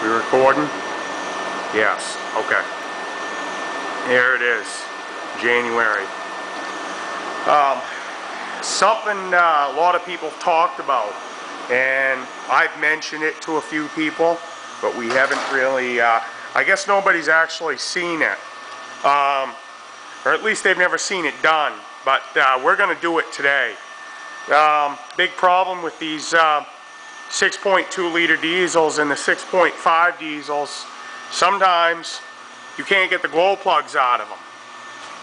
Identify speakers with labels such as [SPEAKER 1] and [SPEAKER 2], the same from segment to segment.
[SPEAKER 1] We recording? Yes. Okay. Here it is. January. Something a lot of people talked about, and I've mentioned it to a few people, but we haven't really, I guess nobody's actually seen it. Or at least they've never seen it done, but we're going to do it today. Big problem with these 6.2 liter diesels and the 6.5 diesels, sometimes you can't get the glow plugs out of them.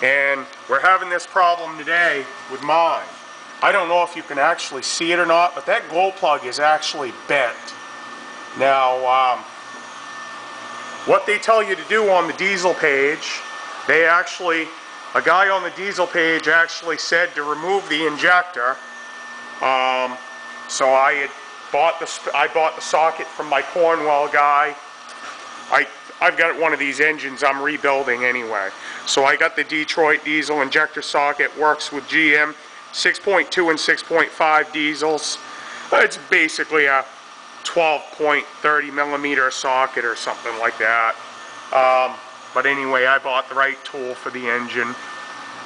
[SPEAKER 1] And we're having this problem today with mine. I don't know if you can actually see it or not, but that glow plug is actually bent. Now, what they tell you to do on the diesel page, a guy on the diesel page actually said to remove the injector. So I bought the socket from my Cornwall guy. I've got one of these engines I'm rebuilding anyway. So I got the Detroit diesel injector socket, works with GM 6.2 and 6.5 diesels. It's basically a 12.30 millimeter socket or something like that. But anyway, I bought the right tool for the engine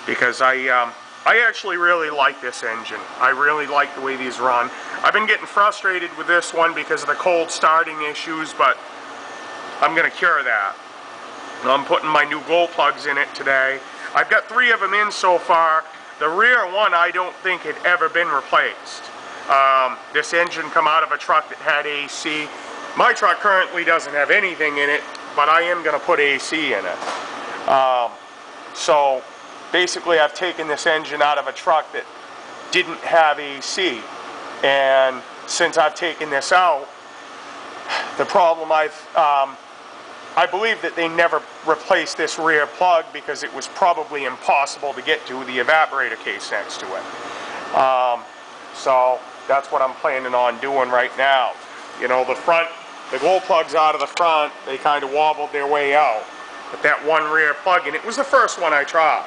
[SPEAKER 1] because I actually really like this engine. I really like the way these run. I've been getting frustrated with this one because of the cold starting issues, but I'm going to cure that. I'm putting my new glow plugs in it today. I've got 3 of them in so far. The rear one I don't think had ever been replaced. This engine come out of a truck that had AC. My truck currently doesn't have anything in it, but I am going to put AC in it. So basically I've taken this engine out of a truck that didn't have AC, and since I've taken this out, the problem I believe that they never replaced this rear plug because it was probably impossible to get to the evaporator case next to it. So that's what I'm planning on doing right now. You know, the glow plugs out of the front, they kind of wobbled their way out. But that one rear plug, and it was the first one I tried.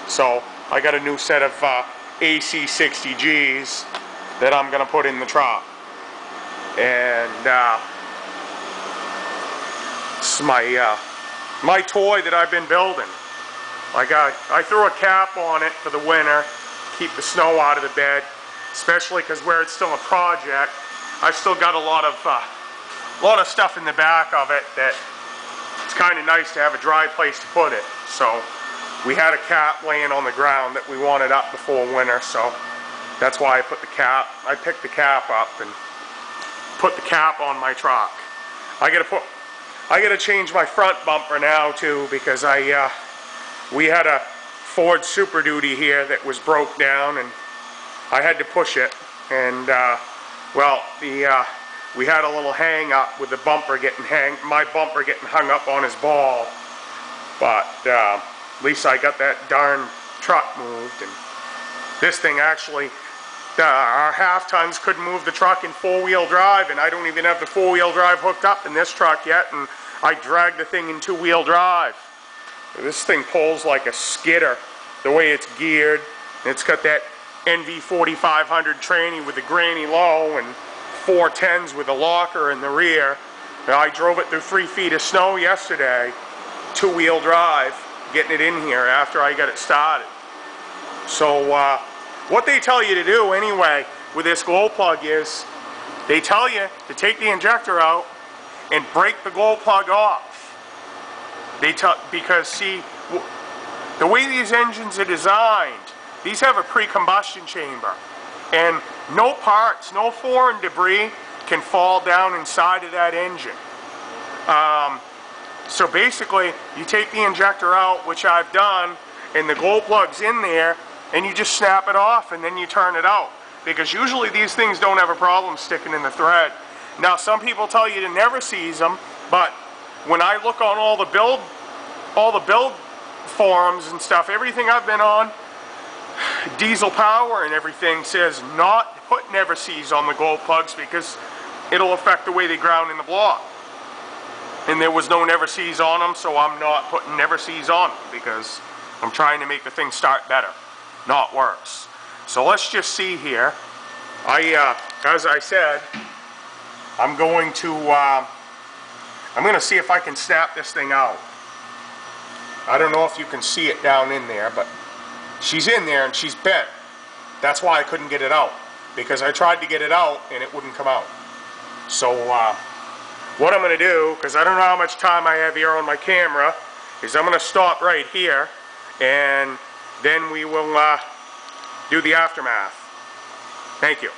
[SPEAKER 1] So I got a new set of AC 60Gs that I'm going to put in the truck. And this is my toy that I've been building. I threw a cap on it for the winter, keep the snow out of the bed, especially because where it's still a project, I've still got a lot of stuff in the back of it that it's kind of nice to have a dry place to put it. So we had a cap laying on the ground that we wanted up before winter, so that's why I picked the cap up and put the cap on my truck. I gotta change my front bumper now too, because we had a Ford Super Duty here that was broke down, and I had to push it, and well, we had a little hang up with the bumper my bumper getting hung up on his ball, but at least I got that darn truck moved. And this thing actually, our half tons couldn't move the truck in 4-wheel drive, and I don't even have the 4-wheel drive hooked up in this truck yet, and I dragged the thing in 2-wheel drive. This thing pulls like a skidder the way it's geared. It's got that NV4500 tranny with the granny low and 410s with a locker in the rear. And I drove it through 3 feet of snow yesterday, 2-wheel drive, getting it in here after I got it started. So what they tell you to do anyway with this glow plug is they tell you to take the injector out and break the glow plug off. Because see, the way these engines are designed, these have a pre-combustion chamber, and no parts, no foreign debris can fall down inside of that engine. So basically, you take the injector out, which I've done, and the glow plug's in there, and you just snap it off, and then you turn it out. Because usually these things don't have a problem sticking in the thread. Now, some people tell you to never seize them, but when I look on all the build forums and stuff, everything I've been on, Diesel Power and everything says not to put never seize on the glow plugs because it'll affect the way they ground in the block. And there was no never seize on them, so I'm not putting never seize on them because I'm trying to make the thing start better, not worse. So let's just see here. As I said, I'm going to I'm going to see if I can snap this thing out. I don't know if you can see it down in there, but she's in there and she's bent. That's why I couldn't get it out, because I tried to get it out and it wouldn't come out. So what I'm going to do, because I don't know how much time I have here on my camera, is I'm going to stop right here and then we will do the aftermath. Thank you.